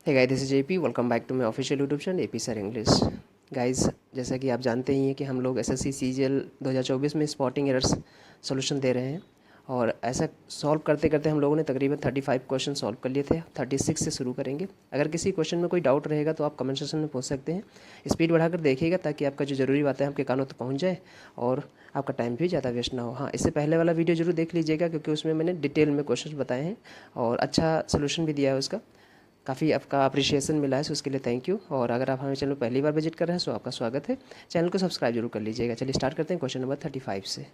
Hey guys, this is JP. Welcome back to my official YouTube channel AP sir English. Guys, जैसा कि आप जानते ही हैं कि हम लोग एसएससी सीजीएल 2024 में स्पॉटिंग एरर्स सॉल्यूशन दे रहे हैं और ऐसा सॉल्व करते करते हम लोगों ने तकरीबन 35 क्वेश्चन सॉल्व कर लिए थे। 36 से शुरू करेंगे। अगर किसी क्वेश्चन में कोई डाउट रहेगा तो आप कमेंट सेक्शन में पूछ सकते हैं। स्पीड बढ़ाकर देखिएगा ताकि आपका जो ज़रूरी बातें आपके कानों तक पहुँच जाए और आपका टाइम भी ज़्यादा वेस्ट ना हो। हाँ, इससे पहले वाला वीडियो जरूर देख लीजिएगा क्योंकि उसमें मैंने डिटेल में क्वेश्चन बताए हैं और अच्छा सोल्यूशन भी दिया है उसका। काफ़ी आपका अप्रिशिएशन मिला है, सो उसके लिए थैंक यू। और अगर आप हमारे चैनल पहली बार विजिट कर रहे हैं सो आपका स्वागत है। चैनल को सब्सक्राइब जरूर कर लीजिएगा। चलिए स्टार्ट करते हैं क्वेश्चन नंबर 35 से।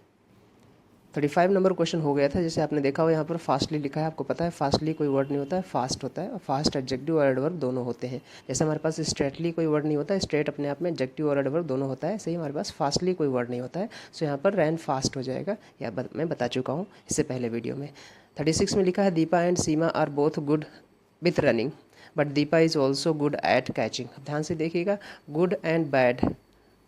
35 नंबर क्वेश्चन हो गया था। जैसे आपने देखा हो यहाँ पर फास्टली लिखा है। आपको पता है फास्टली कोई वर्ड नहीं होता है, फास्ट होता है और फास्ट एडजेक्टिव और एडवर्ब दोनों होते हैं। जैसे हमारे पास स्ट्रेटली कोई वर्ड नहीं होता है, स्ट्रेट अपने आप में एडजेक्टिव और एडवर्ब दोनों होता है, सही हमारे पास फास्टली कोई वर्ड नहीं होता है। सो यहाँ पर रैन फास्ट हो जाएगा, या मैं बता चुका हूँ इससे पहले वीडियो में। 36 में लिखा है Deepa and Seema are both good with running but Deepa is also good at catching. ध्यान से देखिएगा, good and bad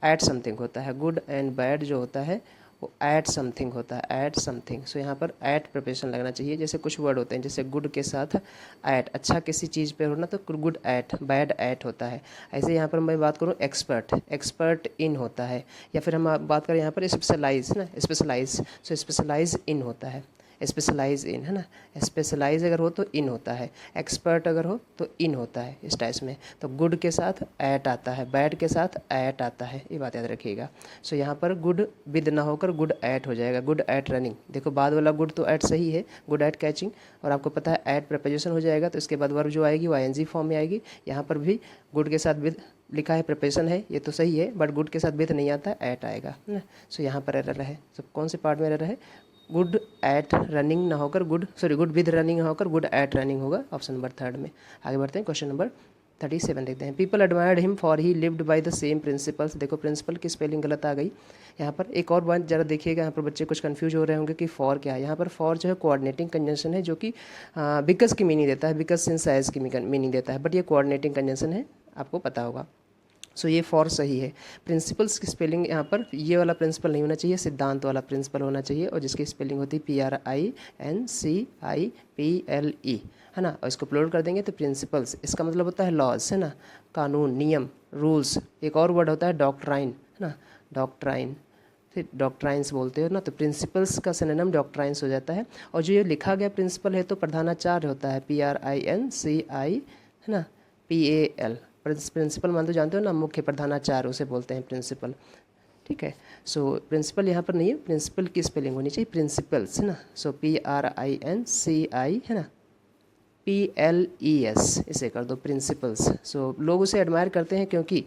at something होता है। गुड एंड बैड जो होता है वो एट समथिंग होता है, एट समथिंग। सो यहाँ पर एट प्रिपरेशन लगना चाहिए। जैसे कुछ वर्ड होते हैं, जैसे गुड के साथ एट, अच्छा किसी चीज़ पे होना तो गुड एट, बैड एट होता है। ऐसे यहाँ पर मैं बात करूँ एक्सपर्ट, एक्सपर्ट इन होता है। या फिर हम बात करें यहाँ पर स्पेशलाइज ना, स्पेशलाइज, सो स्पेशलाइज इन होता है, स्पेशलाइज इन, है ना। स्पेशलाइज अगर हो तो इन होता है, एक्सपर्ट अगर हो तो इन होता है इस टाइप में। तो गुड के साथ एट आता है, बैड के साथ एट आता है, ये बात याद रखिएगा। सो यहाँ पर गुड विद ना होकर गुड एट हो जाएगा, गुड एट रनिंग। देखो बाद वाला गुड तो एट सही है, गुड एट कैचिंग, और आपको पता है एट प्रपोजिशन हो जाएगा तो इसके बाद वर्ब जो आएगी वो आईएनजी फॉर्म में आएगी। यहाँ पर भी गुड के साथ विद लिखा है, प्रिपरेशन है, ये तो सही है, बट गुड के साथ विद नहीं आता, एट आएगा, है ना। सो यहाँ पर एरर है। तो कौन से पार्ट में एरर है? गुड एट रनिंग ना होकर गुड विद रनिंग ना होकर गुड एट रनिंग होगा, ऑप्शन नंबर 3 में। आगे बढ़ते हैं, क्वेश्चन नंबर 37 देखते हैं। People admired him for he lived by the same principles. देखो प्रिंसिपल की स्पेलिंग गलत आ गई यहाँ पर। एक और बात जरा देखिएगा, यहाँ पर बच्चे कुछ कंफ्यूज हो रहे होंगे कि फॉर क्या है। यहाँ पर फॉर जो है कोऑर्डिनेटिंग कंजंक्शन है, जो कि बिकॉज की मीनिंग देता है, बिकॉज सिंस एज की मीनिंग देता है, बट ये कोऑर्डिनेटिंग कंजंक्शन है, आपको पता होगा। सो ये फॉर सही है। प्रिंसिपल्स की स्पेलिंग यहाँ पर ये वाला प्रिंसिपल नहीं होना चाहिए, सिद्धांत वाला प्रिंसिपल होना चाहिए, और जिसकी स्पेलिंग होती है PRINCIPLE, है ना। और इसको प्लूरल कर देंगे तो प्रिंसिपल्स, इसका मतलब होता है लॉज, है ना, कानून, नियम, रूल्स। एक और वर्ड होता है डॉक्ट्राइन, है ना, डॉक्ट्राइन, फिर डॉक्ट्राइंस बोलते हो ना, तो प्रिंसिपल्स का सिनोनिम डॉक्ट्राइंस हो जाता है। और जो ये लिखा गया प्रिंसिपल है तो प्रधानाचार्य होता है, PRINCI, है ना, PAL। प्रिंसिपल मान तो जानते हो ना, मुख्य प्रधानाचार्य उसे बोलते हैं प्रिंसिपल, ठीक है। सो प्रिंसिपल यहाँ पर नहीं है, प्रिंसिपल की स्पेलिंग होनी चाहिए प्रिंसिपल्स, है ना। सो PRINCI, है ना, PLES, इसे कर दो प्रिंसिपल्स। सो लोग उसे एडमायर करते हैं क्योंकि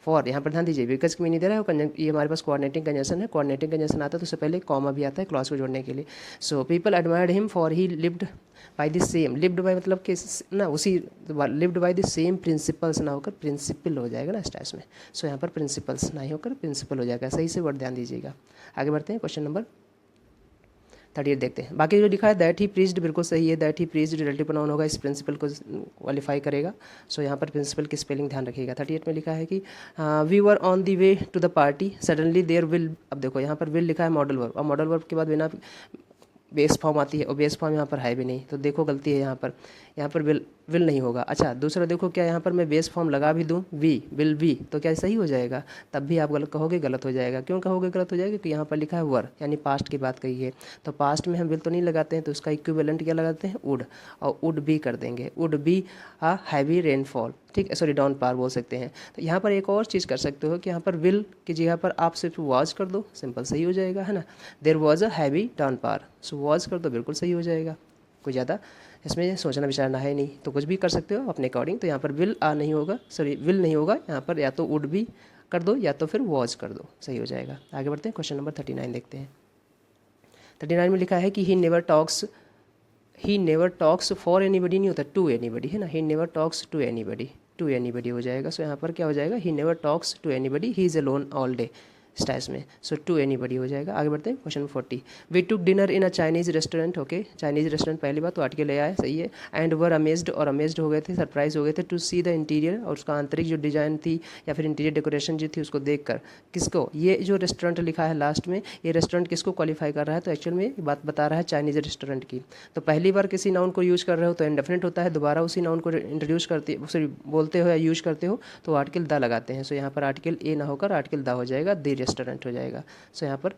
फॉर, यहाँ पर ध्यान दीजिए, बिकॉज की मीनिंग दे रहा है, ये हमारे पास कोऑर्डिनेटिंग कंजंक्शन है। कोऑर्डिनेटिंग कंजंक्शन आता है तो उससे पहले कॉमा भी आता है क्लॉज को जोड़ने के लिए। So people admired him for he lived by the same, lived bye मतलब कि ना उसी, lived by the same principles ना होकर प्रिंसिपल हो जाएगा ना इस टाइप में। सो यहाँ पर प्रिंसिपल्स ना ही होकर प्रिंसिपल हो जाएगा, सही से वर्ड ध्यान दीजिएगा। आगे बढ़ते हैं, क्वेश्चन नंबर 38 देखते हैं। बाकी जो लिखा है दैट ही प्रीज्ड बिल्कुल सही है, दैट ही प्रीज्ड रिलेटिव प्रोनाउन होगा, इस प्रिंसिपल को क्वालिफाई करेगा। सो यहाँ पर प्रिंसिपल की स्पेलिंग ध्यान रखिएगा। 38 में लिखा है कि we were on the way to the party suddenly there will. अब देखो यहाँ पर विल लिखा है मॉडल वर्ब, और मॉडल वर्ब के बाद बिना बेस फॉर्म आती है, और बेस फॉर्म यहाँ पर है भी नहीं, तो देखो गलती है यहाँ पर विल नहीं होगा। अच्छा दूसरा देखो, क्या यहाँ पर मैं बेस फॉर्म लगा भी दूँ विल बी, तो क्या सही हो जाएगा? तब भी आप गलत कहोगे, गलत हो जाएगा। क्यों कहोगे गलत हो जाएगा? क्योंकि यहाँ पर लिखा है वर, यानी पास्ट की बात कही है, तो पास्ट में हम विल तो नहीं लगाते हैं, तो उसका इक्विवेलेंट क्या लगाते हैं? वुड, और वुड बी कर देंगे, would be a heavy rainfall, ठीक है, सॉरी डाउन पार बोल सकते हैं। तो यहाँ पर एक और चीज़ कर सकते हो कि यहाँ पर विल की जगह पर आप सिर्फ वॉज कर दो, सिंपल सही हो जाएगा, है ना। There was a heavy downpour, so was कर दो, बिल्कुल सही हो जाएगा। कोई ज़्यादा इसमें सोचना विचारना है नहीं, तो कुछ भी कर सकते हो अपने अकॉर्डिंग। तो यहाँ पर विल नहीं होगा, सॉरी विल नहीं होगा, यहाँ पर या तो वुड भी कर दो या तो फिर वॉज कर दो, सही हो जाएगा। आगे बढ़ते हैं, क्वेश्चन नंबर 39 देखते हैं। 39 में लिखा है कि he never talks for anybody नहीं होता, टू एनीबडी, है ना। He never talks to anybody, to anybody हो जाएगा। सो यहाँ पर क्या हो जाएगा? He never talks to anybody, he is alone all day, स्टैस में। सो टू एनीबडी हो जाएगा। आगे बढ़ते हैं question 40। We took dinner in a Chinese restaurant. Okay, Chinese restaurant पहली बात तो आर्टिकल ले आया, सही है। एंड वर अमेज्ड, और अमेज्ड हो गए थे, सरप्राइज हो गए थे, टू सी द इंटीरियर, और उसका आंतरिक जो डिज़ाइन थी या फिर इंटीरियर डेकोरेशन जो थी उसको देखकर। किसको, ये जो रेस्टोरेंट लिखा है लास्ट में, ये रेस्टोरेंट किसको क्वालिफाई कर रहा है, तो एक्चुअल में बात बता रहा है चाइनीज़ रेस्टोरेंट की। तो पहली बार किसी नाउन को यूज़ कर रहे हो तो इंडेफिनिट होता है, दोबारा उसी नाउन को इंट्रोड्यूस करते सॉरी बोलते हो या यूज़ करते हो तो आर्टिकल द लगाते हैं। सो यहाँ पर आर्टिकल ए ना होकर आर्टिकल द हो जाएगा, द रेस्टोरेंट हो जाएगा। सो यहाँ पर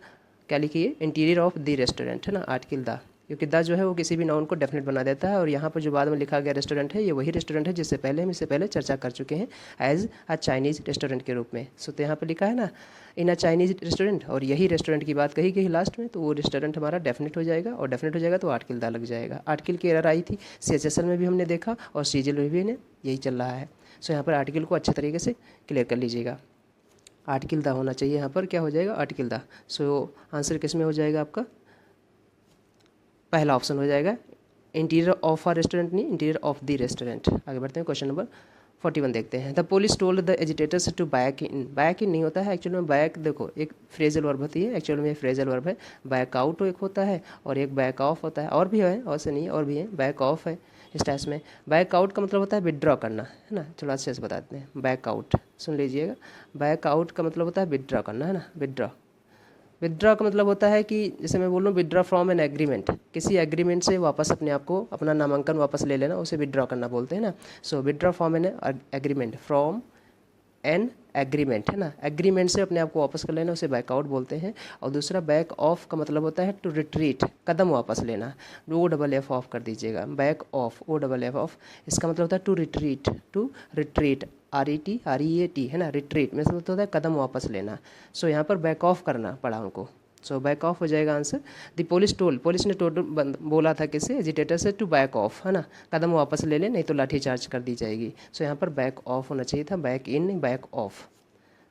क्या लिखिए, इंटीरियर ऑफ द रेस्टोरेंट, है ना, आर्टिकल द, क्योंकि द जो है वो किसी भी नाउन को डेफिनेट बना देता है। और यहाँ पर जो बाद में लिखा गया रेस्टोरेंट है, ये वही रेस्टोरेंट है जिससे पहले हम इससे पहले चर्चा कर चुके हैं एज अ चाइनीज़ रेस्टोरेंट के रूप में। सो तो यहाँ पर लिखा है ना इन अ चाइनीज़ रेस्टोरेंट, और यही रेस्टोरेंट की बात कही गई लास्ट में, तो वो रेस्टोरेंट हमारा डेफिनेट हो जाएगा, और डेफिनेट हो जाएगा तो आर्टिकल द लग जाएगा। आर्टिकल की एरर आई थी, CHSL में भी हमने देखा और CGL में भी यही चल रहा है। सो यहाँ पर आर्टिकल को अच्छे तरीके से क्लियर कर लीजिएगा। आर्टिकल द होना चाहिए, यहाँ पर क्या हो जाएगा, आर्टिकल द। सो आंसर किस में हो जाएगा आपका, पहला ऑप्शन हो जाएगा, इंटीरियर ऑफ अ रेस्टोरेंट, नहीं इंटीरियर ऑफ द रेस्टोरेंट। आगे बढ़ते हैं क्वेश्चन नंबर 41 देखते हैं। The police told the agitators to back in. Back in नहीं होता है एक्चुअल में, बैक देखो एक फ्रेजल वर्ब होती है, एक्चुअल में फ्रेजल वर्ब है। बैक आउट एक होता है और एक बैक ऑफ होता है, और भी है, और से नहीं और भी है, बैक ऑफ है इस टाइप में। बैक आउट का मतलब होता है विदड्रॉ करना, है ना, थोड़ा अच्छे से बताते हैं। बैक आउट सुन लीजिएगा, बैक आउट का मतलब होता है विदड्रॉ करना, है ना, विदड्रॉ। विदड्रॉ का मतलब होता है कि जैसे मैं बोल रहा हूँ विदड्रॉ फ्रॉम एन एग्रीमेंट, किसी एग्रीमेंट से वापस अपने आप को, अपना नामांकन वापस ले लेना, उसे विदड्रॉ करना बोलते हैं ना। So withdraw from an agreement, from an agreement, है ना, एग्रीमेंट से अपने आप को वापस कर लेना, उसे बैकआउट बोलते हैं। और दूसरा बैक ऑफ का मतलब होता है टू रिट्रीट, कदम वापस लेना, OFF ऑफ कर दीजिएगा, बैक ऑफ, OFF ऑफ, इसका मतलब होता है to retreat, to retreat, RET, है ना, रिट्रीट में मतलब होता है कदम वापस लेना। सो यहाँ पर बैक ऑफ करना पड़ा उनको। सो बैक ऑफ हो जाएगा answer. The police toll, police ने बोला था किससे, एजिटेटर से, टू बैक ऑफ, है ना, कदम वापस ले ले नहीं तो लाठी चार्ज कर दी जाएगी। सो यहाँ पर बैक ऑफ होना चाहिए था, बैक इन, बैक ऑफ।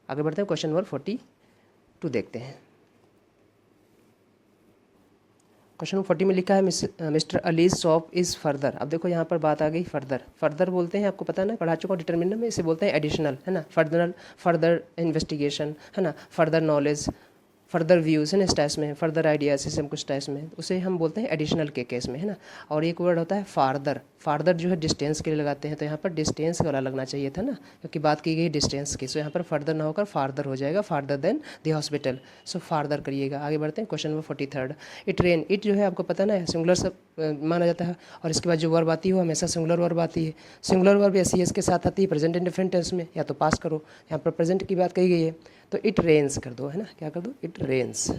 आगे बढ़ते हैं क्वेश्चन नंबर 42 देखते हैं। क्वेश्चन नंबर 40 में लिखा है mister allies shop is further. अब देखो यहाँ पर बात आ गई फर्दर। फर्दर बोलते हैं, आपको पता है ना, पढ़ा चुका हूँ डिटरमिनर में, इसे बोलते हैं एडिशनल, है ना, फर्दर इन्वेस्टिगेशन, है ना, फर्दर नॉलेज, फर्दर व्यूज़, है ना, स्टैस में फर्दर आइडियाज, इसे हम कुछ स्टैस में, उसे हम बोलते हैं एडिशनल के केस में, है ना। और एक वर्ड होता है फार्दर। फार्दर जो है डिस्टेंस के लिए लगाते हैं, तो यहाँ पर डिस्टेंस वाला लगना चाहिए था ना, क्योंकि बात की गई डिस्टेंस की। सो यहाँ पर फर्दर ना होकर फार्दर हो जाएगा, farther than the hospital. So farther करिएगा। आगे बढ़ते हैं question number 43। It rain, it जो है आपको पता ना सिंगुलर सब माना जाता है, और इसके बाद जो वर्ब आती है वो हमेशा सिंगुलर वर्ब आती है। सिंगुलर वर्ब SES के साथ आती है प्रेजेंट इंडेफिनिट टेंस में, या तो पास करो, यहाँ पर प्रेजेंट की बात कही गई है तो इट रेन्स कर दो, है ना, क्या कर दो, it rains,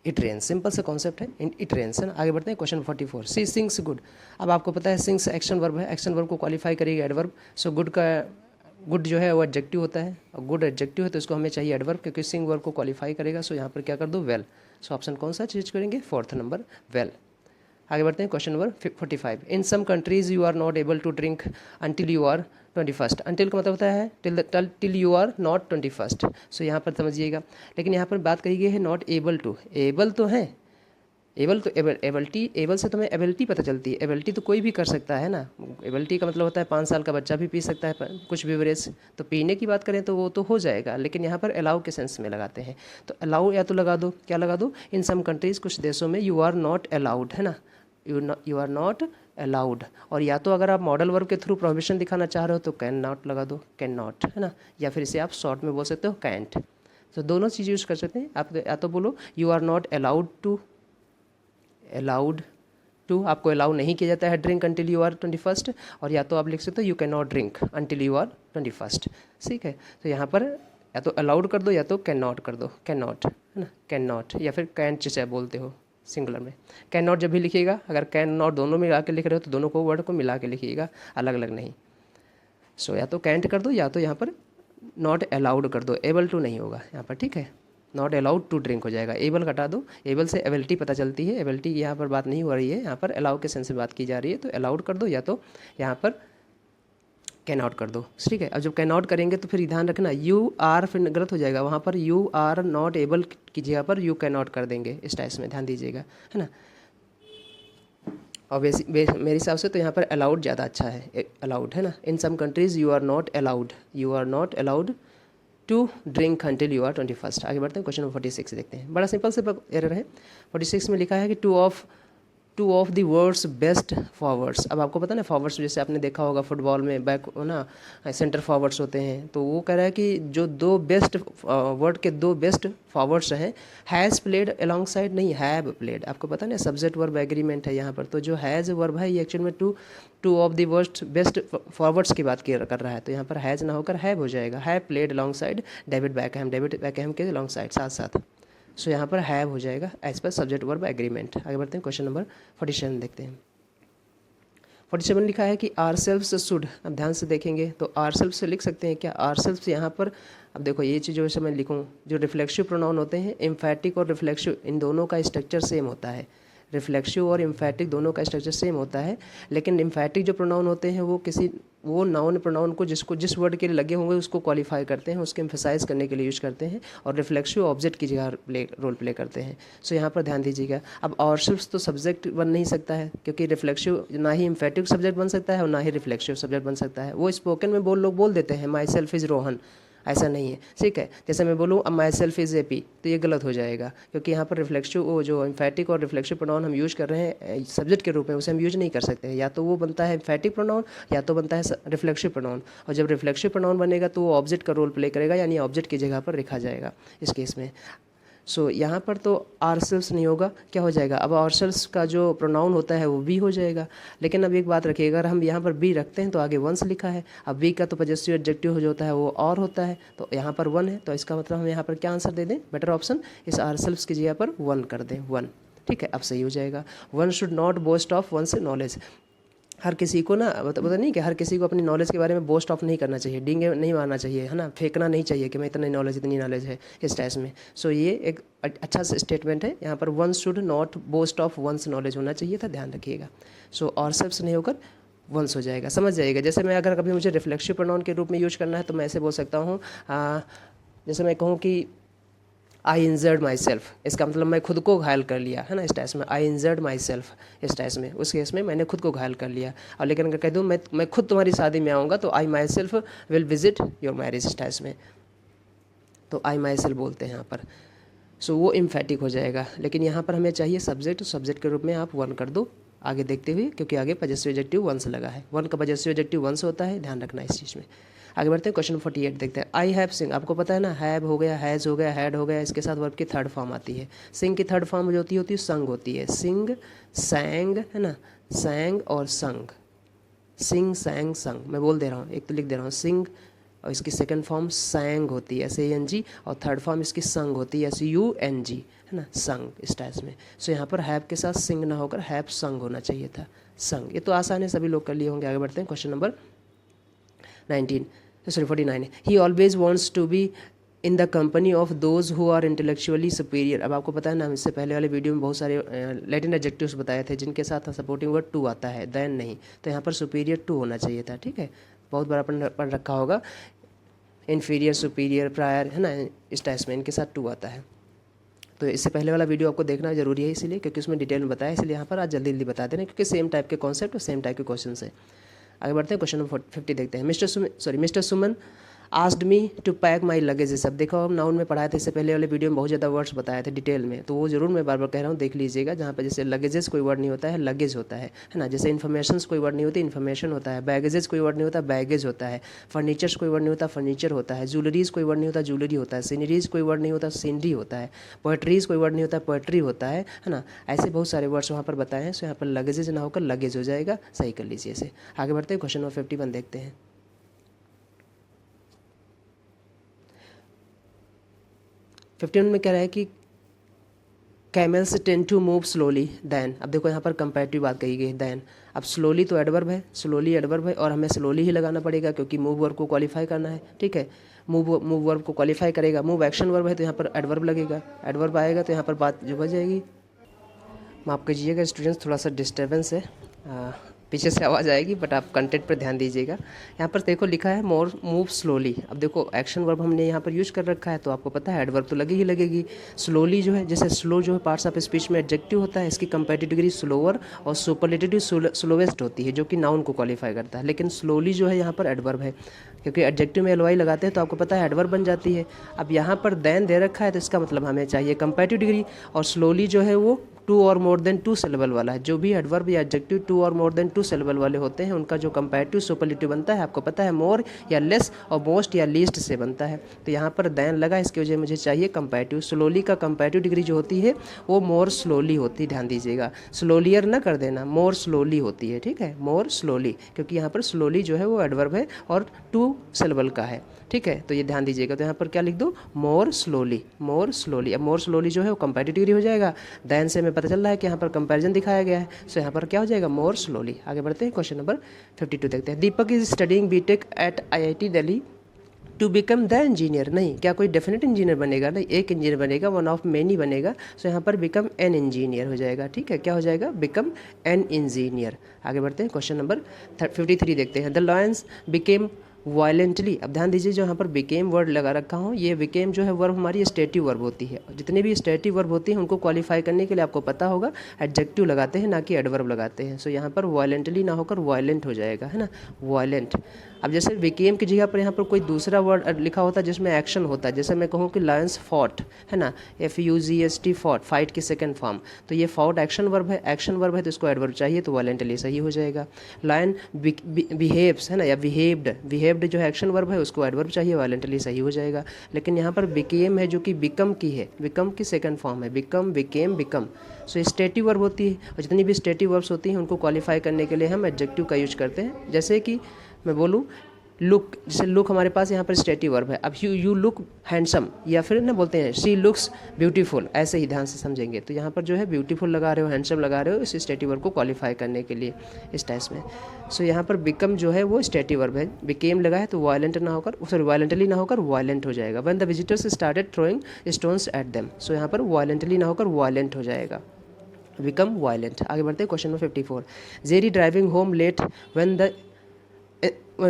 it rains, simple सा कॉन्सेप्ट है, इट रेन्स, है ना। आगे बढ़ते हैं क्वेश्चन 44। सी सिंग्स गुड। अब आपको पता है सिंग्स एक्शन वर्ब है, एक्शन वर्ब को क्वालिफाई करेगी एडवर्ब। सो गुड का, गुड जो है वो एडजेक्टिव होता है, और गुड एडजेक्टिव है तो इसको हमें चाहिए एडवर्ब, क्योंकि सिंग वर्ब को क्वालिफाई करेगा। सो यहाँ पर क्या कर दो, वेल। सो ऑप्शन कौन सा चूज करेंगे, 4th नंबर, वेल। आगे बढ़ते हैं question number 45। In some countries you are not able to drink until you are 21st। Until का मतलब होता है till you are not 21st। So यहाँ पर समझिएगा, लेकिन यहाँ पर बात कही गई है नॉट एबल टू। एबल तो है, एबल तो एबलिटी, एबल से तो हमें एबिलिटी पता चलती है, एबिलिटी तो कोई भी कर सकता है ना। एबिलिटी का मतलब होता है 5 साल का बच्चा भी पी सकता है कुछ बेवरेज। तो पीने की बात करें तो वो तो हो जाएगा, लेकिन यहाँ पर अलाउ के सेंस में लगाते हैं। तो अलाउ या तो लगा दो, क्या लगा दो, इन सम कंट्रीज़, कुछ देशों में यू आर नॉट अलाउड, है ना, यू आर नॉट अलाउड। और या तो अगर आप मॉडल वर्ब के थ्रू प्रोहिबिशन दिखाना चाह रहे हो तो कैन नॉट लगा दो, कैन नॉट, है ना, या फिर इसे आप शॉर्ट में बोल सकते हो कैंट। तो दोनों चीज़ यूज़ कर सकते हैं आप, या तो बोलो you are not allowed to, allowed to, आपको अलाउ नहीं किया जाता है drink until you are 21st, और या तो आप लिख सकते हो you can not drink until you are 21st। ठीक है, तो यहाँ पर या तो अलाउड कर दो या तो कैन नॉट कर दो, कैन नॉट, है ना, कैन नॉट, या फिर कैन जिसे बोलते हो सिंगुलर में। कैन नॉट जब भी लिखिएगा, अगर कैन नॉट दोनों मिला के लिख रहे हो तो दोनों को वर्ड को मिला के लिखिएगा, अलग अलग नहीं। सो या तो कैंट कर दो या तो यहाँ पर नॉट अलाउड कर दो, एबल टू नहीं होगा यहाँ पर, ठीक है, नॉट अलाउड टू ड्रिंक हो जाएगा। एबल हटा दो, एबल से एबिलिटी पता चलती है, एबिलिटी की यहाँ पर बात नहीं हो रही है, यहाँ पर अलाउ के सेंस में बात की जा रही है। तो अलाउड कर दो या तो यहाँ पर कैन आउट कर दो, ठीक है। अब जब कैन आउट करेंगे तो फिर ध्यान रखना यू आर फिर गलत हो जाएगा, वहाँ पर यू आर नॉट एबल की जगह पर यू कैन आउट कर देंगे, इस टाइप में ध्यान दीजिएगा, है ना। और मेरे हिसाब से तो यहाँ पर अलाउड ज़्यादा अच्छा है, अलाउड, है ना। In some countries you are not allowed, you are not allowed to drink until you are 21st। आगे बढ़ते हैं, क्वेश्चन नंबर 46 देखते हैं। बड़ा सिंपल से एरर है। 46 में लिखा है कि two of the world's best forwards. अब आपको पता है ना, फॉरवर्ड्स जैसे आपने देखा होगा फुटबॉल में बैक ना सेंटर फॉरवर्ड्स होते हैं, तो वो कह रहा है कि जो दो बेस्ट वर्ल्ड के दो बेस्ट फॉरवर्ड्स हैं, हैज़ प्लेड अलॉन्ग साइड नहीं, हैव प्लेड। आपको पता है ना, सब्जेक्ट वर्ब एग्रीमेंट है यहाँ पर, तो जो हैज़ वर्ब है ये एक्चुअल में two of the world's best forwards की बात कर रहा है, तो यहाँ पर हैज़ ना होकर हैव हो जाएगा। Have played along side David बैकहैम के अलॉन्ग साइड साथ साथ, सो यहाँ पर हैव हो जाएगा as per subject verb agreement. आगे बढ़ते हैं, क्वेश्चन नंबर 47 देखते हैं। 47 लिखा है कि आर सेल्फ्स शुड। अब ध्यान से देखेंगे तो आर सेल्फ्स से लिख सकते हैं क्या, आर सेल्फ्स यहाँ पर। अब देखो ये चीज़ जो मैं लिखूँ, जो रिफ्लेक्सिव प्रोनाउन होते हैं, एम्फैटिक और रिफ्लेक्सिव, इन दोनों का स्ट्रक्चर सेम होता है। रिफ्लेक्सिव और एम्फैटिक दोनों का स्ट्रक्चर सेम होता है, लेकिन एम्फैटिक जो प्रोनाउन होते हैं वो नाउन प्रोनाउन को जिस वर्ड के लिए लगे होंगे उसको क्वालिफाई करते हैं, उसको एम्फेसाइज करने के लिए यूज करते हैं, और रिफ्लेक्सिव ऑब्जेक्ट की जगह रोल प्ले करते हैं। सो यहाँ पर ध्यान दीजिएगा। अब आवरसेल्व्स तो सब्जेक्ट बन नहीं सकता है, क्योंकि रिफ्लेक्सिव ना ही एम्फैटिक सब्जेक्ट बन सकता है और ना ही रिफ्लेक्सिव सब्जेक्ट बन सकता है। वो स्पोकन में लोग बोल देते हैं माई सेल्फ इज़ रोहन, ऐसा नहीं है, ठीक है। जैसे मैं बोलूँ अब माई सेल्फ इज़ एपी, तो ये गलत हो जाएगा, क्योंकि यहाँ पर रिफ्लेक्सिव वो जो एम्फैटिक और रिफ्लेक्सिव प्रोनाउन हम यूज़ कर रहे हैं सब्जेक्ट के रूप में, उसे हम यूज़ नहीं कर सकते हैं। या तो वो बनता है एम्फैटिक प्रोनाउन या तो बनता है रिफ्लेक्सिव प्रोनाउन, और जब रिफ्लेक्सिव प्रोनाउन बनेगा तो वो ऑब्जेक्ट का रोल प्ले करेगा, यानी ऑब्जेक्ट की जगह पर लिखा जाएगा इस केस में। सो यहाँ पर तो आरसेल्व्स नहीं होगा, क्या हो जाएगा, अब आरसेल्व्स का जो प्रोनाउन होता है वो बी हो जाएगा। लेकिन अब एक बात रखिएगा, अगर हम यहाँ पर बी रखते हैं तो आगे वंस लिखा है, अब बी का तो पजेसिव एडजेक्टिव जो होता है वो और होता है, तो यहाँ पर वन है, तो इसका मतलब हम यहाँ पर क्या आंसर दे दें, बेटर ऑप्शन इस आरसेल्व्स की जगह पर वन कर दें, वन, ठीक है। अब सही हो जाएगा। One should not boast of one's knowledge. हर किसी को ना पता नहीं कि हर किसी को अपनी नॉलेज के बारे में बोस्ट ऑफ नहीं करना चाहिए, डींगे नहीं मारना चाहिए, है ना, फेंकना नहीं चाहिए कि मैं इतनी नॉलेज है इस टाइप में। सो ये एक अच्छा स्टेटमेंट है। यहाँ पर one should not boast of one's knowledge होना चाहिए था, ध्यान रखिएगा। सो और सबसे नहीं होकर वंस हो जाएगा, समझ जाइएगा। जैसे मैं अगर कभी मुझे रिफ्लेक्सिव प्रोनाउन के रूप में यूज करना है तो मैं ऐसे बोल सकता हूँ, जैसे मैं कहूँ कि आई इंजर्ड माई सेल्फ, इसका मतलब मैं खुद को घायल कर लिया, है ना, इस टाइप में। आई इंजर्ड माई सेल्फ, इस टाइप में, उस केस में मैंने खुद को घायल कर लिया। और लेकिन अगर कह दूँ मैं खुद तुम्हारी शादी में आऊँगा तो I myself will visit your marriage, इस टाइप में, तो आई माई सेल्फ बोलते हैं यहाँ पर। सो वो एम्फैटिक हो जाएगा। लेकिन यहाँ पर हमें चाहिए सब्जेक्ट के रूप में आप वन कर दो आगे देखते हुए, क्योंकि आगे पजेसिव एडजेक्टिव वन से लगा है, वन का पजेसिव एडजेक्टिव वन से होता है, ध्यान रखना इस चीज़ में। आगे बढ़ते हैं, क्वेश्चन 48 देखते हैं। आई हैव सिंग, आपको पता है ना, हैव हो गया, हैज़ हो गया, हैड हो गया, इसके साथ वर्ब की थर्ड फॉर्म आती है। सिंग की थर्ड फॉर्म जो होती है संग होती है। सिंग, सैंग, है ना, सैंग और संग, सिंग, सैंग, संग। मैं बोल दे रहा हूँ, एक तो लिख दे रहा हूँ, सिंग, और इसकी सेकंड फॉर्म सैंग होती है, SANG, और थर्ड फॉर्म इसकी संग होती है, SUNG, है ना, संग, इस टाइप में। सो यहाँ पर हैव के साथ सिंग ना होकर हैव संग होना चाहिए था, संग। ये तो आसान है, सभी लोग कर लिए होंगे। आगे बढ़ते हैं, question number 49। He always wants to be in the company of those who are intellectually superior. अब आपको पता है ना, इससे पहले वाले वीडियो में बहुत सारे लैटिन एडजेक्टिव्स बताए थे जिनके साथ सपोर्टिंग वर्ड टू आता है, देन नहीं, तो यहाँ पर सुपीरियर टू होना चाहिए था, ठीक है। बहुत बार अपन पढ़ रखा होगा, इन्फीरियर, सुपीरियर, प्रायर, है ना, इस टाइप में इनके साथ टू आता है। तो इससे पहले वाला वीडियो आपको देखना जरूरी है, इसीलिए क्योंकि उसमें डिटेल में बताया, इसलिए यहाँ पर आज जल्दी बता देना, क्योंकि सेम टाइप के कॉन्सेप्ट और सेम टाइप के क्वेश्चन है। आगे बढ़ते हैं, क्वेश्चन नंबर 50 देखते हैं। Mister Suman asked me to pack my luggages. अब देखो, हम नाउन में पढ़ाए थे इससे पहले वाले वीडियो में, बहुत ज़्यादा वर्ड्स बताए थे डिटेल में, तो वो जरूर मैं बार बार कह रहा हूँ, देख लीजिएगा। जहाँ पर जैसे लगेजेस कोई वर्ड नहीं होता है, लगेज होता है ना। जैसे इन्फॉर्मेशन कोई वर्ड नहीं होती, इन्फॉर्मेशन होता है। बैगेजेस कोई वर्ड नहीं होता, बैगेज होता है। फर्नीचर्स कोई वर्ड नहीं होता, फर्नीचर होता है। ज्वेलरीज कोई वर्ड नहीं होता, ज्वेलरी होता है। सीनरीज कोई वर्ड नहीं होता, सीनरी होता है। पोएट्रीज कोई वर्ड नहीं होता, पोएट्री होता है ना। ऐसे बहुत सारे वर्ड्स वहाँ पर बताए हैं। सो यहाँ पर लगेजेज ना होकर लगेज हो जाएगा, सही कर लीजिए इसे। आगे बढ़ते हैं, क्वेश्चन नंबर 51 देखते हैं। 51 में कह रहा है कि camels tend to move slowly then. अब देखो यहाँ पर कंपैरेटिव बात कही गई, देन। अब स्लोली तो एडवर्ब है, स्लोली एडवर्ब है, और हमें स्लोली ही लगाना पड़ेगा क्योंकि मूव वर्ब को क्वालिफाई करना है, ठीक है। मूव वर्ब को क्वालिफाई करेगा, मूव एक्शन वर्ब है तो यहाँ पर एडवर्ब लगेगा, एडवर्ब आएगा तो यहाँ पर बात जो बच जाएगी। माफ़ कीजिएगा स्टूडेंट्स, थोड़ा सा डिस्टर्बेंस है, पीछे से आवाज़ आएगी, बट आप कंटेंट पर ध्यान दीजिएगा। यहाँ पर देखो लिखा है मोर मूव स्लोली। अब देखो एक्शन वर्ब हमने यहाँ पर यूज कर रखा है, तो आपको पता है एडवर्ब तो लगी ही लगेगी। स्लोली जो है, जैसे स्लो जो है पार्ट्स ऑफ स्पीच में एडजेक्टिव होता है, इसकी कंपेरेटिव डिग्री स्लोअर और सुपरलेटिव स्लोवेस्ट होती है, जो कि नाउन को क्वालिफाई करता है। लेकिन स्लोली जो है यहाँ पर एडवर्ब है, क्योंकि एडजेक्टिव में एलवाई लगाते हैं तो आपको पता है एडवर्ब बन जाती है। अब यहाँ पर देन दे रखा है, तो इसका मतलब हमें चाहिए कंपेरेटिव डिग्री, और स्लोली जो है वो 2 और मोर देन 2 सिलेबल वाला है। जो भी एडवर्ब या एडजेक्टिव 2 और मोर देन 2 सिलेबल वाले होते हैं, उनका जो कंपैरेटिव सुपरलेटिव बनता है, आपको पता है मोर या लेस और मोस्ट या लीस्ट से बनता है। तो यहाँ पर देन लगा, इसकी वजह मुझे चाहिए कंपैरेटिव। स्लोली का कंपैरेटिव डिग्री जो होती है वो मोर स्लोली होती है, ध्यान दीजिएगा, स्लोलियर ना कर देना, मोर स्लोली होती है, ठीक है, मोर स्लोली, क्योंकि यहाँ पर स्लोली जो है वो एडवर्ब है और 2 सिलेबल का है, ठीक है, तो ये ध्यान दीजिएगा। तो यहाँ पर क्या लिख दो, मोर स्लोली, मोर स्लोली। अब मोर स्लोली जो है वो कंपैरेटिव डिग्री हो जाएगा, देन से हमें पता चल रहा है कि यहाँ पर कंपैरिजन दिखाया गया है, सो यहाँ पर क्या हो जाएगा, मोर स्लोली। आगे बढ़ते हैं, क्वेश्चन नंबर 52 देखते हैं। Deepak is studying BTech at IIT Delhi to become the engineer. नहीं, क्या कोई डेफिनेट इंजीनियर बनेगा, नहीं, एक इंजीनियर बनेगा, वन ऑफ मेनी बनेगा, सो यहाँ पर बिकम एन इंजीनियर हो जाएगा, ठीक है, क्या हो जाएगा, बिकम एन इंजीनियर। आगे बढ़ते हैं, क्वेश्चन नंबर 53 देखते हैं। The Lions became violently. अब ध्यान दीजिए, जो यहाँ पर बिकेम वर्ड लगा रखा हूँ, ये बिकेम जो है वर्ब हमारी स्टेटिव वर्ब होती है। जितने भी स्टेटिव वर्ब होती हैं उनको क्वालिफाई करने के लिए आपको पता होगा एडजेक्टिव लगाते हैं, ना कि एडवर्ब लगाते हैं। सो यहाँ पर वायलेंटली ना होकर वायलेंट हो जाएगा, है ना, वायलेंट। अब जैसे बिकेम की जगह पर यहाँ पर कोई दूसरा वर्ड लिखा होता है जिसमें एक्शन होता है, जैसे मैं कहूँ कि लायंस फॉट, है ना, FUGST फॉट, फाइट की सेकंड फॉर्म, तो ये फॉट एक्शन वर्ब है, एक्शन वर्ब है, तो इसको एडवर्ब चाहिए, तो वायलेंटली सही हो जाएगा। लायन बिहेव्स, है ना, या बिहेव्ड, बिहेव्ड जो है एक्शन वर्ब है, उसको एडवर्ब चाहिए, वायलेंटली सही हो जाएगा। लेकिन यहाँ पर बिकेम है जो कि बिकम की है, बिकम की सेकंड फॉर्म है, बिकम, बिकेम, बिकम, सो स्टेटिव वर्ब होती है, और जितनी भी स्टेटिव वर्ब्स होती हैं उनको क्वालिफाई करने के लिए हम एडजेक्टिव का यूज करते हैं। जैसे कि मैं बोलूँ लुक, जैसे लुक हमारे पास यहाँ पर स्टेटिव वर्ब है। अब यू लुक हैंडसम, या फिर ना बोलते हैं शी लुक्स ब्यूटीफुल, ऐसे ही ध्यान से समझेंगे। तो यहाँ पर जो है ब्यूटीफुल लगा रहे हो, हैंडसम लगा रहे हो, इस स्टेटिव वर्ब को क्वालिफाई करने के लिए इस टाइप में। सो यहाँ पर बिकम जो है वो स्टेटिव वर्ब है, बिकेम लगा है तो वायलेंट ना होकर, सॉरी वायलेंटली ना होकर वायलेंट हो जाएगा। When the visitors started throwing stones at them, so यहाँ पर वायलेंटली ना होकर वायलेंट हो जाएगा, बिकम वायलेंट। आगे बढ़ते हैं, question number 54। Jerry driving home late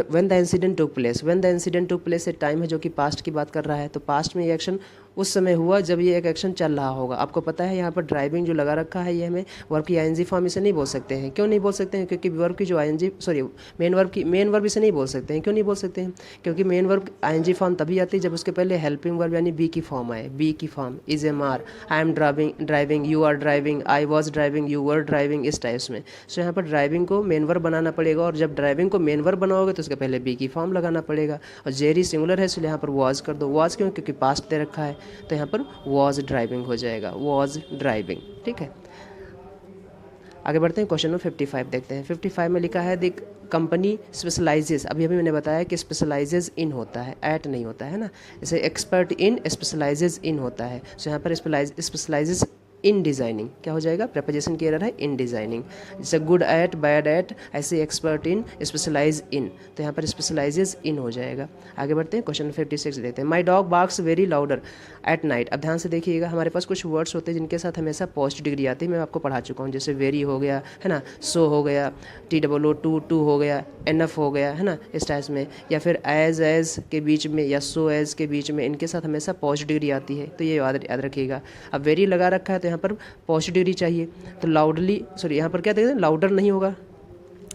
when the incident took place. When the incident took place से टाइम है जो कि पास्ट की बात कर रहा है, तो पास्ट में ये एक्शन उस समय हुआ जब ये एक एक्शन चल रहा होगा। आपको पता है यहाँ पर ड्राइविंग जो लगा रखा है, ये हमें वर्ब की आईएनजी फॉर्म इसे नहीं बोल सकते हैं। क्यों नहीं बोल सकते हैं? क्योंकि वर्ब की जो आईएनजी, सॉरी मेन वर्ब इसे नहीं बोल सकते हैं। क्यों नहीं बोल सकते हैं? क्योंकि मेन वर्ब आईएनजी फॉर्म तभी आती है जब उसके पहले हेल्पिंग वर्ब यानी बी की फॉर्म आए। बी की form is am are, I am driving, you are driving, I was driving, you were driving, इस टाइप्स में। सो यहाँ पर ड्राइविंग को मेन वर्ब बनाना पड़ेगा, और जब ड्राइविंग को मेन वर्ब बनाओगे तो उसके पहले बी की फॉर्म लगाना पड़ेगा। और जेरी सिंगुलर है इसलिए यहाँ पर वॉज कर दो। वॉज क्यों? क्योंकि पास्ट दे रखा है, तो यहाँ पर वॉज ड्राइविंग हो जाएगा, वॉज ड्राइविंग, ठीक है। आगे बढ़ते हैं, क्वेश्चन नंबर 55 देखते हैं। 55 में लिखा है द कंपनी स्पेशलाइजेस। अभी मैंने बताया कि स्पेशलाइजेस इन होता है, एट नहीं होता है ना। जैसे एक्सपर्ट इन स्पेशलाइजेस इन होता है, सो यहाँ पर स्पेशलाइजेस इन डिज़ाइनिंग क्या हो जाएगा? प्रेपोजिशन की एरर है, इन डिज़ाइनिंग। जैसे गुड एट, बैड एट, ऐसे एक्सपर्ट इन, स्पेशलाइज इन, तो यहाँ पर स्पेशलाइजेज इन हो जाएगा। आगे बढ़ते हैं, क्वेश्चन 56 देखते हैं। My dog barks very louder at night. अब ध्यान से देखिएगा, हमारे पास कुछ वर्ड्स होते हैं जिनके साथ हमेशा पॉजिटिव डिग्री आती है, मैं आपको पढ़ा चुका हूँ। जैसे वेरी हो गया, है ना, सो हो गया, TOO टू हो गया, एनफ हो गया, है ना, इस टाइप में। या फिर एज के बीच में या सो एज के बीच में, इनके साथ हमेशा पॉजिटिव डिग्री आती है, तो ये याद रखिएगा। अब वेरी लगा रखा है तो यहाँ पर पॉजिटिव डिग्री चाहिए, तो लाउडली, सॉरी यहाँ पर क्या देखते हैं, लाउडर नहीं होगा।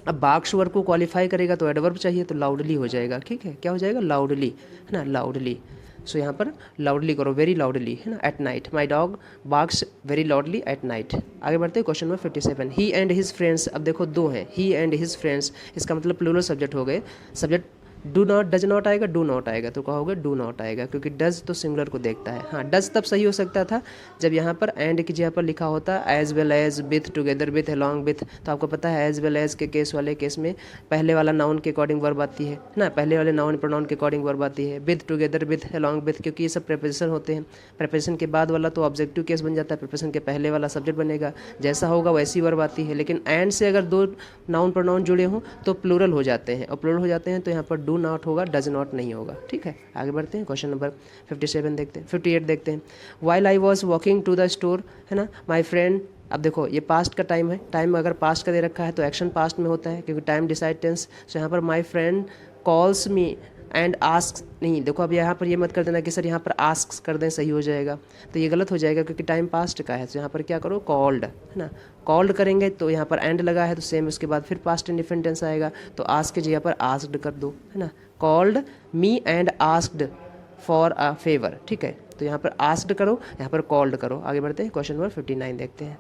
अब बार्क्स वर्ब को क्वालिफाई करेगा तो एडवर्ब चाहिए, तो लाउडली हो जाएगा, ठीक है, क्या हो जाएगा? लाउडली, है ना, लाउडली। सो यहाँ पर लाउडली करो, वेरी लाउडली, है ना, at night. My dog barks very loudly at night. आगे बढ़ते हैं, question number 57। He and his friends. अब देखो दो हैं, ही एंड हिज फ्रेंड्स, इसका मतलब प्लूरल सब्जेक्ट हो गए। Subject do not, does not आएगा, डू नॉट आएगा, तो कहोगे डू नॉट आएगा, क्योंकि डज तो सिंगुलर को देखता है। हाँ, डज तब सही हो सकता था जब यहाँ पर एंड की जगह पर लिखा होता as well as, with, together with, along with. तो आपको पता है एज वेल एज के केस वाले केस में पहले वाला नाउन के अकॉर्डिंग वर्ब आती है ना, पहले वाले नाउन प्रोनाउन के अकॉर्डिंग वर्ब आती है। With, together with, along with, क्योंकि ये सब प्रेपोजिशन होते हैं। प्रेपोजिशन के बाद वाला तो ऑब्जेक्टिव केस बन जाता है, प्रेपोजिशन के पहले वाला सब्जेक्ट बनेगा। जैसा होगा वैसी वर्ब आती है, लेकिन एंड से अगर दो नाउन प्रोनाउन जुड़े हों तो प्लूरल हो जाते हैं, और प्लूरल हो जाते हैं तो यहाँ पर डू नॉट होगा, डज नॉट नहीं होगा। ठीक है, आगे बढ़ते हैं, क्वेश्चन नंबर 57 देखते हैं, 58 देखते हैं। While I was walking to the store, है ना, माई फ्रेंड। अब देखो ये पास्ट का टाइम है, टाइम अगर पास्ट का दे रखा है तो एक्शन पास्ट में होता है क्योंकि टाइम डिसाइड टेंस। सो यहाँ पर my friend calls me and ask, नहीं देखो अब यहाँ पर ये मत कर देना कि सर यहाँ पर आस्क कर दें सही हो जाएगा, तो ये गलत हो जाएगा क्योंकि टाइम पास्ट का है। तो यहाँ पर क्या करो, कॉल्ड, है ना, कॉल्ड करेंगे तो यहाँ पर एंड लगा है तो सेम उसके बाद फिर पास्ट इंडिफिनिट टेंस आएगा, तो आस्क की जगह पर आस्क्ड कर दो, है ना। Called me and asked for a favour, ठीक है, तो यहाँ पर आस्क्ड करो, यहाँ पर कॉल्ड करो। आगे बढ़ते हैं, क्वेश्चन नंबर 59 देखते हैं।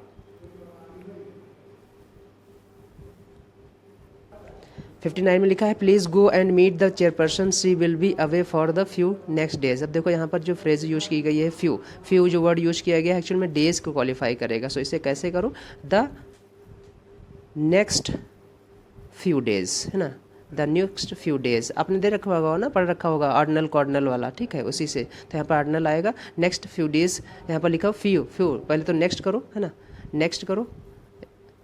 59 में लिखा है please go and meet the chairperson, she will be away for the few next days. अब देखो यहाँ पर जो फ्रेज यूज़ की गई है फ्यू, फ्यू जो वर्ड यूज़ किया गया है एक्चुअल में डेज को क्वालिफाई करेगा। सो इसे कैसे करो, द नेक्स्ट फ्यू डेज, है ना, द नेक्स्ट फ्यू डेज। आपने दे रखा होगा ना, पढ़ रखा होगा ऑर्डिनल कॉर्डिनल वाला, ठीक है, उसी से। तो यहाँ पर ऑर्डिनल आएगा, नेक्स्ट फ्यू डेज, यहाँ पर लिखा फ्यू, फ्यू पहले तो नेक्स्ट करो, है ना, नेक्स्ट करो,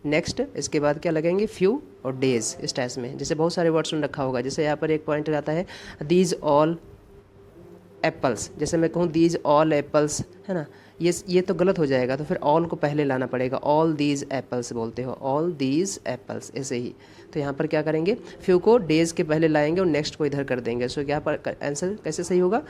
नेक्स्ट, इसके बाद क्या लगेंगे, फ्यू और डेज इस टाइप में। जैसे बहुत सारे वर्ड सुन रखा होगा, जैसे यहाँ पर एक पॉइंट आता है दीज ऑल एप्पल्स, जैसे मैं कहूँ दीज ऑल एप्पल्स, है ना, ये तो गलत हो जाएगा, तो फिर ऑल को पहले लाना पड़ेगा, ऑल दीज एप्पल्स बोलते हो, ऑल दीज एप्पल्स ऐसे ही। तो यहाँ पर क्या करेंगे, फ्यू को डेज के पहले लाएंगे और नेक्स्ट को इधर कर देंगे। सो यहाँ पर आंसर कैसे सही होगा,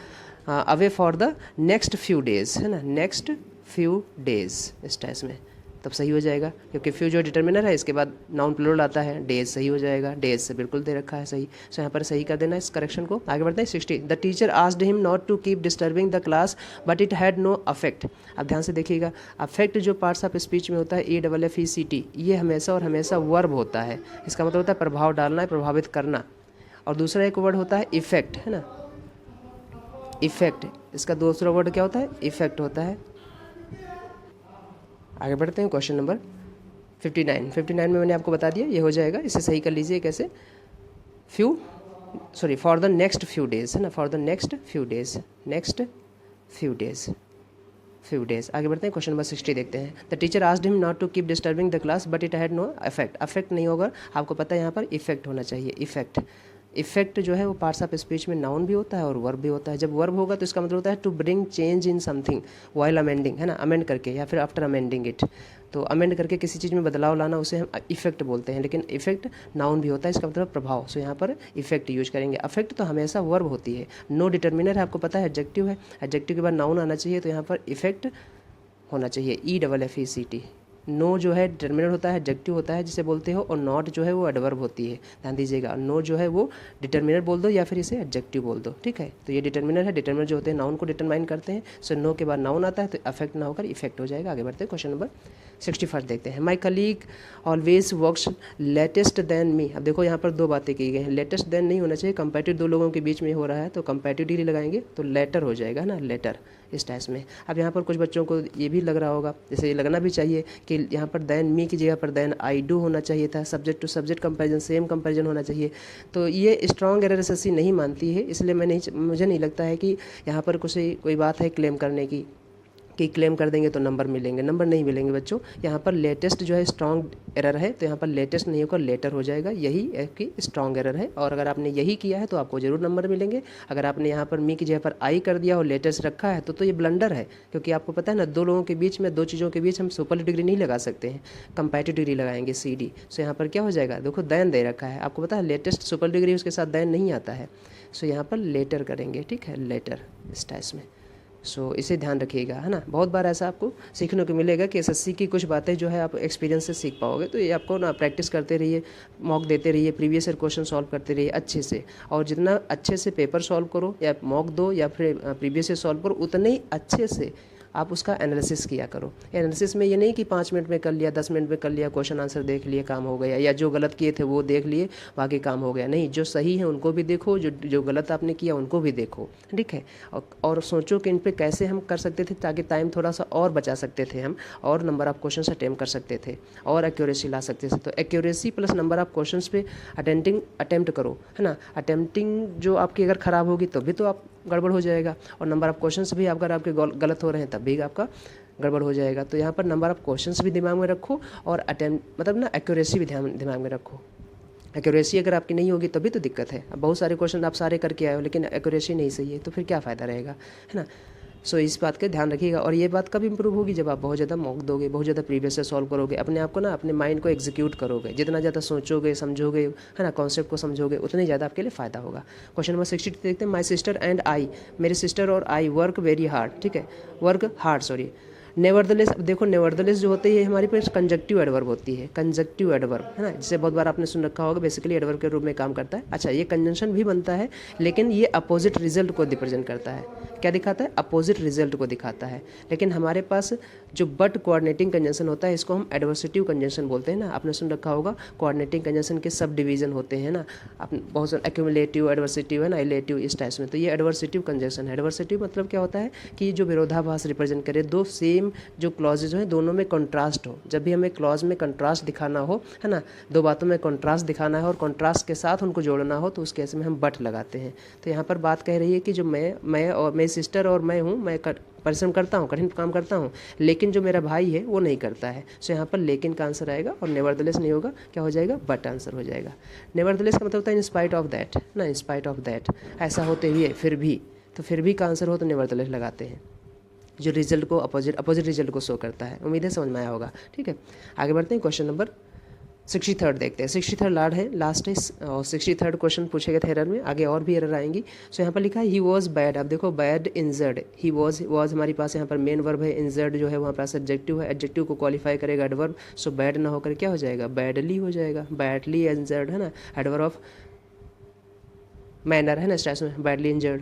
away for the next few days, है ना, नेक्स्ट फ्यू डेज इस टाइप में, तब सही हो जाएगा क्योंकि फ्यू जो डिटर्मिनर है इसके बाद नाउन प्लूरल आता है, डेज सही हो जाएगा, डेज से बिल्कुल दे रखा है सही। सो यहाँ पर सही कर देना इस करेक्शन को। आगे बढ़ते हैं 60, the teacher asked him not to keep disturbing the class but it had no affect. अब ध्यान से देखिएगा, अफेक्ट जो पार्ट्स ऑफ स्पीच में होता है AFFECT, ये हमेशा और हमेशा वर्ब होता है, इसका मतलब होता है प्रभाव डालना है, प्रभावित करना। और दूसरा एक वर्ड होता है इफेक्ट, है ना, इफेक्ट, इसका दूसरा वर्ड क्या होता है, इफेक्ट होता है। आगे बढ़ते हैं, क्वेश्चन नंबर 59 में मैंने आपको बता दिया, ये हो जाएगा, इसे सही कर लीजिए कैसे, for the next few days, है ना, for the next few days, next few days, few days. आगे बढ़ते हैं, क्वेश्चन नंबर 60 देखते हैं। The teacher asked him not to keep disturbing the class but it had no affect. Affect नहीं होगा, आपको पता है यहाँ पर इफेक्ट होना चाहिए, इफेक्ट। इफेक्ट जो है वो पार्ट्स ऑफ स्पीच में नाउन भी होता है और वर्ब भी होता है। जब वर्ब होगा तो इसका मतलब होता है to bring change in something while amending, है ना, अमेंड करके या फिर आफ्टर अमेंडिंग इट। तो अमेंड करके किसी चीज़ में बदलाव लाना उसे हम इफेक्ट बोलते हैं, लेकिन इफेक्ट नाउन भी होता है, इसका मतलब प्रभाव। सो यहाँ पर इफेक्ट यूज करेंगे। अफेक्ट तो हमेशा वर्ब होती है, नो डिटर्मिनर है, आपको पता है, एडजेक्टिव है, एडजेक्टिव के बाद नाउन आना चाहिए, तो यहाँ पर इफेक्ट होना चाहिए, EFFECT। नो जो है डिटर्मिनर होता है, एडजेक्टिव होता है जिसे बोलते हो, और नॉट जो है वो एडवर्ब होती है, ध्यान दीजिएगा। नो जो है वो डिटर्मिनर बोल दो या फिर इसे एडजेक्टिव बोल दो, ठीक है। तो ये डिटर्मिनर है, डिटर्मिनर जो होते हैं नाउन को डिटरमाइन करते हैं। सो नो के बाद नाउन आता है तो अफेक्ट ना होकर इफेक्ट हो जाएगा। आगे बढ़ते हैं, क्वेश्चन नंबर 61 देखते हैं। My colleague always works latest than me. अब देखो यहाँ पर दो बातें की गई हैं, लेटेस्ट देन नहीं होना चाहिए, कंपेटिव दो लोगों के बीच में हो रहा है तो कंपेटिवली लगाएंगे तो लेटर हो जाएगा ना, लेटर इस टाइप में। अब यहाँ पर कुछ बच्चों को ये भी लग रहा होगा, जैसे ये लगना भी चाहिए कि यहाँ पर देन मी की जगह पर देन आई डू होना चाहिए था, subject to subject comparison, same comparison होना चाहिए। तो ये स्ट्रॉन्ग एरर SSC नहीं मानती है, इसलिए मुझे नहीं लगता है कि यहाँ पर कोई बात है क्लेम करने की कि क्लेम कर देंगे तो नंबर मिलेंगे, नंबर नहीं मिलेंगे बच्चों। यहाँ पर लेटेस्ट जो है स्ट्रॉन्ग एरर है, तो यहाँ पर लेटेस्ट नहीं होकर लेटर हो जाएगा, यही एक की स्ट्रॉन्ग एरर है। और अगर आपने यही किया है तो आपको जरूर नंबर मिलेंगे। अगर आपने यहाँ पर मी की जगह पर आई कर दिया और लेटेस्ट रखा है तो ये ब्लंडर है, क्योंकि आपको पता है ना, दो लोगों के बीच में, दो चीज़ों के बीच हम सुपर डिग्री नहीं लगा सकते हैं, कंपैरेटिव डिग्री लगाएंगे CD। सो यहाँ पर क्या हो जाएगा, देखो दैन दे रखा है, आपको पता है लेटेस्ट सुपर डिग्री उसके साथ दैन नहीं आता है। सो यहाँ पर लेटर करेंगे, ठीक है, लेटर इस टाइप में। सो इसे ध्यान रखिएगा, है ना। बहुत बार ऐसा आपको सीखने को मिलेगा कि SSC की कुछ बातें जो है आप एक्सपीरियंस से सीख पाओगे। तो ये आपको ना प्रैक्टिस करते रहिए, मॉक देते रहिए, प्रीवियस ईयर क्वेश्चन सॉल्व करते रहिए अच्छे से। और जितना अच्छे से पेपर सॉल्व करो या मॉक दो या फिर प्रीवियस ईयर सॉल्व करो, उतने ही अच्छे से आप उसका एनालिसिस किया करो। एनालिसिस में ये नहीं कि 5 मिनट में कर लिया, 10 मिनट में कर लिया, क्वेश्चन आंसर देख लिए काम हो गया, या जो गलत किए थे वो देख लिए बाकी काम हो गया। नहीं, जो सही है उनको भी देखो, जो गलत आपने किया उनको भी देखो, ठीक है। और सोचो कि इन पे कैसे हम कर सकते थे ताकि टाइम थोड़ा सा और बचा सकते थे हम, और नंबर ऑफ क्वेश्चन अटेम्प्ट कर सकते थे और एक्यूरेसी ला सकते थे। तो accuracy plus number of question पे अटेम्प्ट करो, है ना। अटेम्प्टिंग जो आपकी अगर ख़राब होगी तो भी तो आप गड़बड़ हो जाएगा, और नंबर ऑफ क्वेश्चंस भी अगर आपके गलत हो रहे हैं तब भी आपका गड़बड़ हो जाएगा। तो यहाँ पर नंबर ऑफ क्वेश्चंस भी दिमाग में रखो और अटेम्प्ट मतलब ना एक्यूरेसी भी दिमाग में रखो। एक्यूरेसी अगर आपकी नहीं होगी तभी तो दिक्कत है। अब बहुत सारे क्वेश्चन आप सारे करके आए हो लेकिन एक्यूरेसी नहीं सही है तो फिर क्या फ़ायदा रहेगा, है ना। सो इस बात का ध्यान रखिएगा। और ये बात कब इंप्रूव होगी, जब आप बहुत ज़्यादा मॉक दोगे, बहुत ज़्यादा प्रीवियस से सॉल्व करोगे, अपने आप को ना, अपने माइंड को एग्जीक्यूट करोगे। जितना ज़्यादा सोचोगे, समझोगे, है ना, कॉन्सेप्ट को समझोगे, उतना ही ज़्यादा आपके लिए फ़ायदा होगा। क्वेश्चन नंबर 62 देखते हैं। माई सिस्टर एंड आई, मेरे सिस्टर और आई वर्क वेरी हार्ड, ठीक है, वर्क हार्ड, सॉरी। नेवरदलेस, अब देखो नेवरदलेस जो होती है हमारी पास कंजक्टिव एडवर्ब होती है, कंजक्टिव एडवर्ब, है ना, जिसे बहुत बार आपने सुन रखा होगा, बेसिकली एडवर्ब के रूप में काम करता है। अच्छा, ये कंजंक्शन भी बनता है लेकिन ये अपोजिट रिजल्ट को रिप्रेजेंट करता है। क्या दिखाता है? अपोजिट रिजल्ट को दिखाता है। लेकिन हमारे पास जो बट कोऑर्डिनेटिंग कंजंक्शन होता है इसको हम एडवर्सिटिव कंजंक्शन बोलते हैं ना। आपने सुन रखा होगा कोऑर्डिनेटिंग कंजंक्शन के सब डिवीजन होते हैं ना, आप बहुत सारे एक्यूमुलेटिव, एडवर्सिटिव, है ना, इलेटिव, इस टाइप्स में। तो ये एडवर्सिटिव कंजंक्शन है। एडवर्सिटिव मतलब क्या होता है कि जो विरोधाभास रिप्रेजेंट करे, दो सेम जो क्लॉजेज हैं दोनों में कंट्रास्ट हो। जब भी हमें क्लॉज में कंट्रास्ट दिखाना हो, है ना, दो बातों में कंट्रास्ट दिखाना है और कंट्रास्ट के साथ उनको जोड़ना हो तो उस केस में हम बट लगाते हैं। तो यहाँ पर बात कह रही है कि जो मैं और मेरी सिस्टर और मैं हूँ, मैं परिश्रम करता हूँ, कठिन काम करता हूँ, लेकिन जो मेरा भाई है वो नहीं करता है। सो यहाँ पर लेकिन का आंसर आएगा और नेवरदलेस नहीं होगा, क्या हो जाएगा? बट आंसर हो जाएगा। नेवरदलेस का मतलब होता है इन स्पाइट ऑफ दैट ना, इन स्पाइट ऑफ दैट, ऐसा होते हुए फिर भी, तो फिर भी का आंसर हो तो नेवरदलेस लगाते हैं, जो रिजल्ट को अपोजिट रिजल्ट को शो करता है। उम्मीद है समझ में आया होगा। ठीक है, आगे बढ़ते हैं। क्वेश्चन नंबर 63 देखते हैं। 63 लास्ट है और 63 क्वेश्चन पूछेगा था एरर में, आगे और भी एरर आएंगी। सो यहाँ पर लिखा है ही वॉज बैड। अब देखो बैड इंजर्ड, ही वॉज हमारे पास यहाँ पर मेन वर्ब है, इंजर्ड जो है वहाँ पास एडजेक्टिव है, एडजेक्टिव को क्वालिफाई करेगा एडवर्ब। सो बैड ना होकर क्या हो जाएगा? बैडली हो जाएगा, बैडली इंजर्ड, है ना, एडवर्ब ऑफ मैनर, है ना, स्ट्रेस में, badly injured.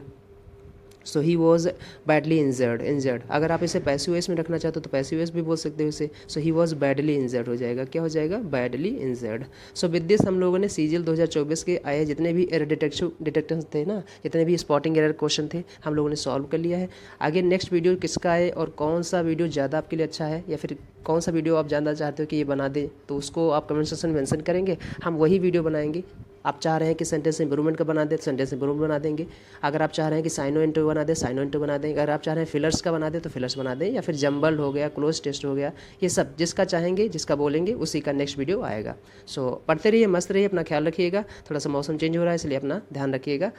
So he was badly injured. अगर आप इसे पैसिव वॉइस में रखना चाहते हो तो पैसिव वॉइस भी बोल सकते हो इसे। सो ही वॉज बैडली इंजर्ड हो जाएगा, क्या हो जाएगा? Badly injured. So with this हम लोगों ने सीजीएल 2024 के आए जितने भी एरर डिटेक्शन थे ना, जितने भी स्पॉटिंग एरर क्वेश्चन थे, हम लोगों ने सॉल्व कर लिया है। आगे नेक्स्ट वीडियो किसका है और कौन सा वीडियो ज़्यादा आपके लिए अच्छा है, या फिर कौन सा वीडियो आप जानना चाहते हो कि ये बना दे, तो उसको आप कमेंट सेक्शन में मेंशन करेंगे, हम वही वीडियो बनाएंगे। आप चाह रहे हैं कि सेंटेंस इंप्रूवमेंट का बना दे, सेंटेंस इंप्रूवमेंट बना देंगे। अगर आप चाह रहे हैं कि साइनो इंटरव्यू बना दे, साइनो इंटरव्यू बना देंगे। अगर आप चाह रहे हैं फिलर्स का बना दे तो फिलर्स बना दें, या फिर जंबल्ड हो गया, क्लोज टेस्ट हो गया, ये सब जिसका चाहेंगे, जिसका बोलेंगे उसी का नेक्स्ट वीडियो आएगा। सो पढ़ते रहिए, मस्त रहिए, अपना ख्याल रखिएगा। थोड़ा सा मौसम चेंज हो रहा है इसलिए अपना ध्यान रखिएगा।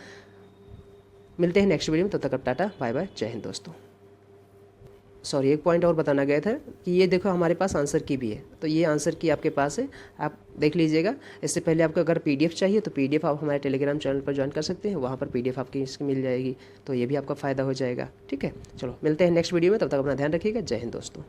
मिलते हैं नेक्स्ट वीडियो में, तब तक अब टाटा बाय बाय, जय हिंद दोस्तों। सॉरी, एक पॉइंट और बताना गया था कि ये देखो हमारे पास आंसर की भी है, तो ये आंसर की आपके पास है, आप देख लीजिएगा। इससे पहले आपको अगर पीडीएफ चाहिए तो पीडीएफ आप हमारे टेलीग्राम चैनल पर ज्वाइन कर सकते हैं, वहाँ पर पीडीएफ आपकी इसकी मिल जाएगी, तो ये भी आपका फ़ायदा हो जाएगा। ठीक है, चलो मिलते हैं नेक्स्ट वीडियो में, तब तक अपना ध्यान रखिएगा। जय हिंद दोस्तों।